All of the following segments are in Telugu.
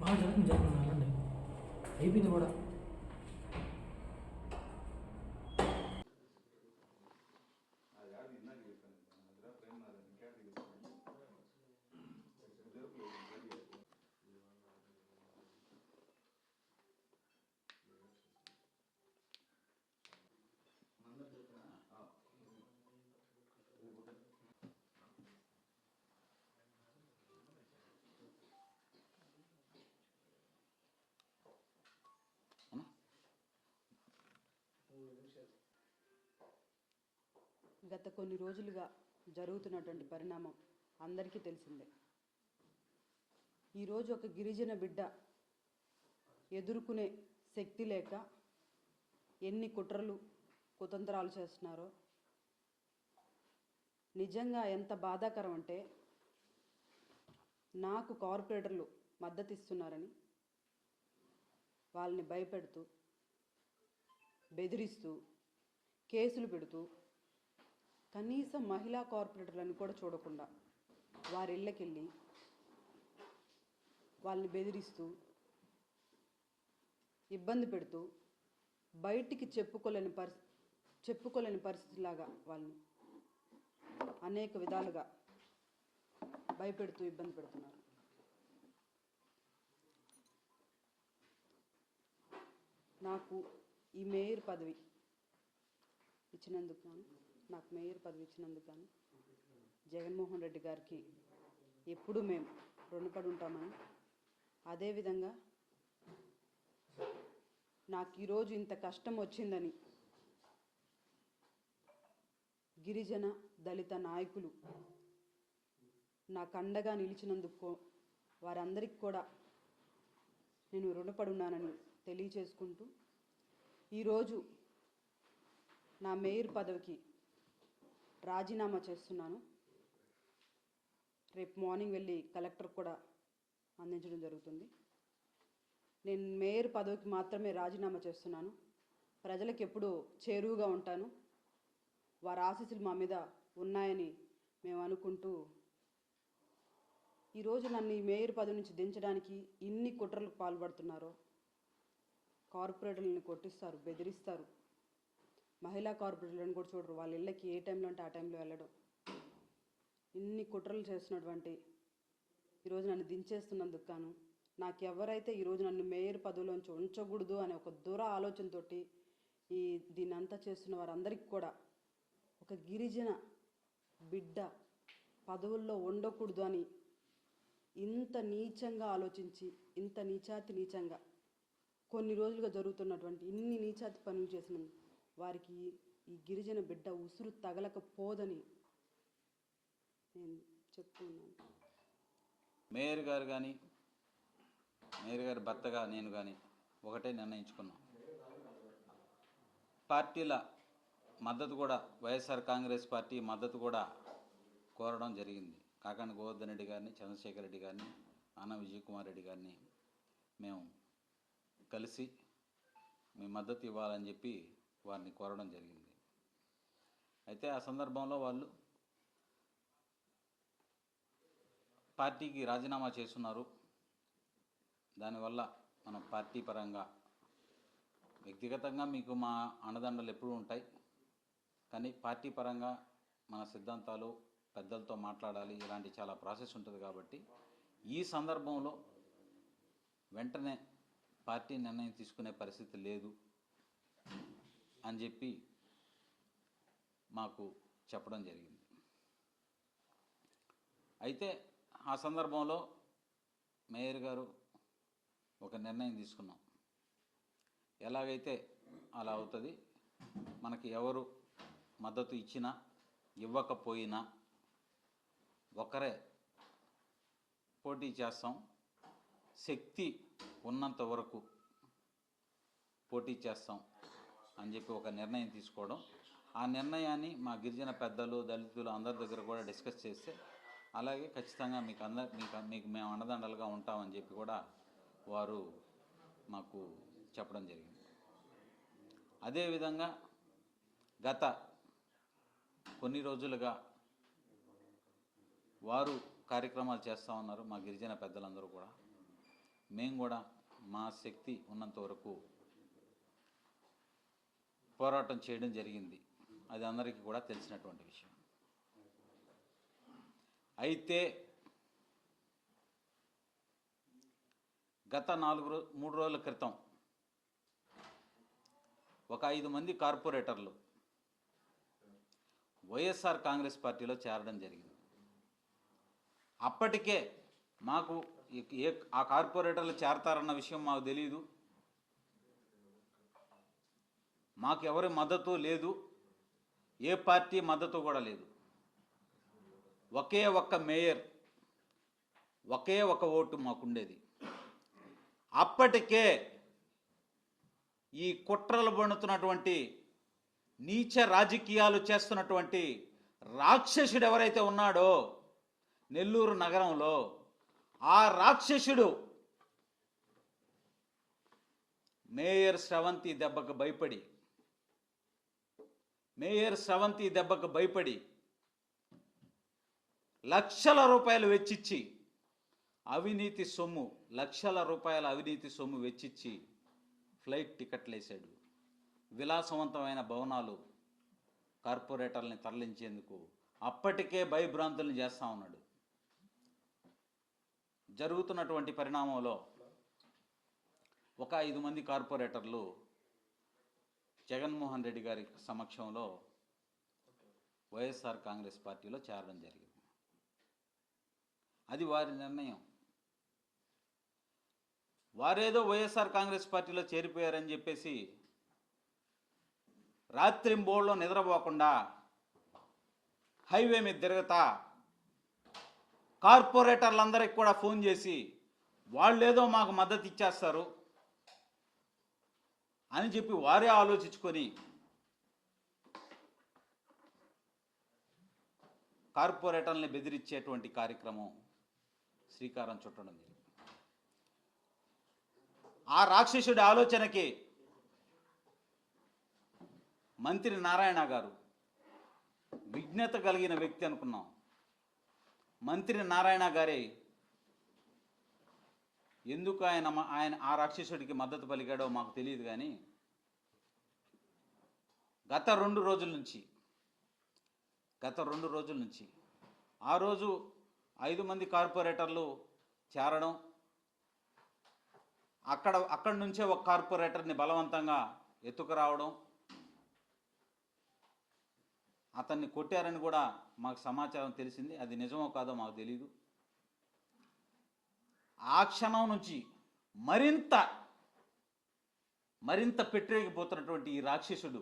జరుగుతుంది జరుగుతుంది వెళ్ళండి, అయిపోయింది కూడా. గత కొన్ని రోజులుగా జరుగుతున్నటువంటి పరిణామం అందరికీ తెలిసిందే. ఈరోజు ఒక గిరిజన బిడ్డ ఎదుర్కొనే శక్తి లేక ఎన్ని కుట్రలు కుతంత్రాలు చేస్తున్నారో నిజంగా ఎంత బాధాకరం అంటే, నాకు కార్పొరేటర్లు మద్దతు ఇస్తున్నారని వాళ్ళని భయపెడుతూ, బెదిరిస్తూ, కేసులు పెడుతూ, కనీసం మహిళా కార్పొరేటర్లను కూడా చూడకుండా వారి ఇళ్ళకెళ్ళి వాళ్ళని బెదిరిస్తూ, ఇబ్బంది పెడుతూ, బయటికి చెప్పుకోలేని పరిస్థితిలాగా వాళ్ళని అనేక విధాలుగా భయపెడుతూ ఇబ్బంది పెడుతున్నారు. నాకు ఈ మేయర్ పదవి ఇచ్చినందుకు గాను జగన్మోహన్ రెడ్డి గారికి ఎప్పుడూ మేము రుణపడి ఉంటామని, అదేవిధంగా నాకు ఈరోజు ఇంత కష్టం వచ్చిందని గిరిజన దళిత నాయకులు నాకు అండగా నిలిచినందుకు వారందరికీ కూడా నేను రుణపడి ఉన్నానని తెలియచేసుకుంటూ, ఈరోజు నా మేయర్ పదవికి రాజీనామా చేస్తున్నాను. రేపు మార్నింగ్ వెళ్ళి కలెక్టర్ కూడా అందించడం జరుగుతుంది. నేను మేయర్ పదవికి మాత్రమే రాజీనామా చేస్తున్నాను. ప్రజలకు ఎప్పుడూ చేరువుగా ఉంటాను. వారి ఆశీస్సులు మా మీద ఉన్నాయని మేము అనుకుంటూ, ఈరోజు నన్ను ఈ మేయర్ పదవి నుంచి దించడానికి ఇన్ని కుట్రలకు పాల్పడుతున్నారో, కార్పొరేటర్లను కొట్టిస్తారు, బెదిరిస్తారు, మహిళా కార్పొరేటర్లను కూడా చూడరు, వాళ్ళ ఇళ్ళకి ఏ టైంలో అంటే ఆ టైంలో వెళ్ళడం, ఇన్ని కుట్రలు చేస్తున్నటువంటి ఈరోజు నన్ను దించేస్తున్నందుకు గాను, నాకు ఎవరైతే ఈరోజు నన్ను మేయర్ పదవిలోంచి ఉంచకూడదు అనే ఒక దుర ఆలోచనతో దీన్ని అంతా చేస్తున్న వారందరికీ కూడా, ఒక గిరిజన బిడ్డ పదవుల్లో ఉండకూడదు అని ఇంత నీచంగా ఆలోచించి, ఇంత నీచంగా కొన్ని రోజులుగా జరుగుతున్నటువంటి ఇన్ని నీచాతి పనులు చేసిన వారికి ఈ గిరిజన బిడ్డ ఉసురు తగలకపోదని నేను చెప్తున్నాను. మేయర్ గారు కానీ, మేయర్ గారి భర్తగా నేను కానీ ఒకటే నిర్ణయించుకున్నాం. పార్టీల మద్దతు కూడా, వైఎస్ఆర్ కాంగ్రెస్ పార్టీ మద్దతు కూడా కోరడం జరిగింది. కాకాని గోవర్ధన్ రెడ్డి గారిని, చంద్రశేఖర్ రెడ్డి గారిని, ఆన విజయ్ కుమార్ రెడ్డి గారిని మేము కలిసి మీ మద్దతు ఇవ్వాలని చెప్పి వారిని కోరడం జరిగింది. అయితే ఆ సందర్భంలో వాళ్ళు పార్టీకి రాజీనామా చేస్తున్నారు. దానివల్ల మనం పార్టీ పరంగా, వ్యక్తిగతంగా మీకు మా అండదండలు ఎప్పుడూ ఉంటాయి, కానీ పార్టీ పరంగా మన సిద్ధాంతాలు పెద్దలతో మాట్లాడాలి, ఇలాంటి చాలా ప్రాసెస్ ఉంటుంది. కాబట్టి ఈ సందర్భంలో వెంటనే పార్టీ నిర్ణయం తీసుకునే పరిస్థితి లేదు అని చెప్పి మాకు చెప్పడం జరిగింది. అయితే ఆ సందర్భంలో మేయర్ గారు ఒక నిర్ణయం తీసుకున్నాం. ఎలాగైతే అలా అవుతుంది, మనకి ఎవరు మద్దతు ఇచ్చినా ఇవ్వకపోయినా ఒకరే పోటీ చేస్తాం, శక్తి ఉన్నంత వరకు పోటీ చేస్తాం అని చెప్పి ఒక నిర్ణయం తీసుకోవడం. ఆ నిర్ణయాన్ని మా గిరిజన పెద్దలు, దళితులు అందరి దగ్గర కూడా డిస్కస్ చేస్తే, అలాగే ఖచ్చితంగా మీకు మేము అండదండలుగా ఉంటామని చెప్పి కూడా వారు మాకు చెప్పడం జరిగింది. అదేవిధంగా గత కొన్ని రోజులుగా వారు కార్యక్రమాలు చేస్తూ ఉన్నారు. మా గిరిజన పెద్దలందరూ కూడా మేము కూడా మా శక్తి ఉన్నంత వరకు పోరాటం చేయడం జరిగింది. అది అందరికీ కూడా తెలిసినటువంటి విషయం. అయితే గత 3 రోజుల క్రితం ఒక 5 మంది కార్పొరేటర్లు వైఎస్ఆర్ కాంగ్రెస్ పార్టీలో చేరడం జరిగింది. అప్పటికే మాకు ఆ కార్పొరేటర్లు చేరతారన్న విషయం మాకు తెలియదు. మాకు ఎవరి మద్దతు లేదు, ఏ పార్టీ మద్దతు కూడా లేదు. ఒకే ఒక్క మేయర్, ఒకే ఒక ఓటు మాకుండేది. అప్పటికే ఈ కుట్రలు పన్నుతున్నటువంటి నీచ రాజకీయాలు చేస్తున్నటువంటి రాక్షసుడు ఎవరైతే ఉన్నాడో నెల్లూరు నగరంలో, ఆ రాక్షసుడు మేయర్ స్రవంతి దెబ్బకు భయపడి లక్షల రూపాయలు వెచ్చిచ్చి లక్షల రూపాయల అవినీతి సొమ్ము వెచ్చిచ్చి ఫ్లైట్ టికెట్లు వేసాడు. విలాసవంతమైన భవనాలు కార్పొరేటర్లని తరలించేందుకు అప్పటికే భయభ్రాంతుల్ని చేస్తూ ఉన్నాడు. జరుగుతున్నటువంటి పరిణామంలో ఒక 5 మంది కార్పొరేటర్లు జగన్మోహన్ రెడ్డి గారి సమక్షంలో వైఎస్ఆర్ కాంగ్రెస్ పార్టీలో చేరడం జరిగింది. అది వారి నిర్ణయం. వారేదో వైఎస్ఆర్ కాంగ్రెస్ పార్టీలో చేరిపోయారని చెప్పేసి రాత్రింబోళ్ళలో నిద్రపోకుండా హైవే మీద తిరుగుతా కార్పొరేటర్లందరికీ కూడా ఫోన్ చేసి వాళ్ళేదో మాకు మద్దతు ఇచ్చేస్తారు అని చెప్పి వారే ఆలోచించుకొని కార్పొరేటర్లని బెదిరించేటువంటి కార్యక్రమం శ్రీకారం చుట్టడం జరిగింది. ఆ రాక్షసుడి ఆలోచనకి మంత్రి నారాయణ గారు విజ్ఞత కలిగిన వ్యక్తి అనుకున్నాం. మంత్రి నారాయణ గారే ఎందుకు ఆయన ఆ రాక్షసుడికి మద్దతు పలికాడో మాకు తెలియదు. కానీ గత 2 రోజుల నుంచి ఆ రోజు 5 మంది కార్పొరేటర్లు చేరడం, అక్కడి నుంచే ఒక కార్పొరేటర్ని బలవంతంగా ఎత్తుకురావడం, అతన్ని కొట్టారని కూడా మాకు సమాచారం తెలిసింది. అది నిజమో కాదో మాకు తెలీదు. ఆ క్షణం నుంచి మరింత పెట్టేగిపోతున్నటువంటి ఈ రాక్షసుడు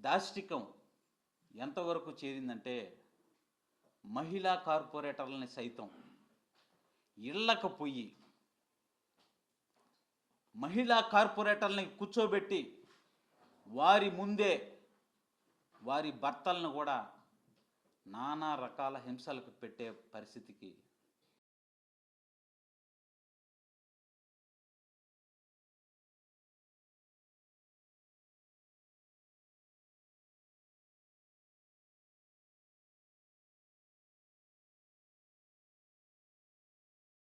దాష్టికం ఎంతవరకు చేరిందంటే మహిళా కార్పొరేటర్లని సైతం ఇళ్లకు పోయి మహిళా కార్పొరేటర్లని కూర్చోబెట్టి వారి ముందే వారి భర్తలను కూడా నానా రకాల హింసలకు పెట్టే పరిస్థితికి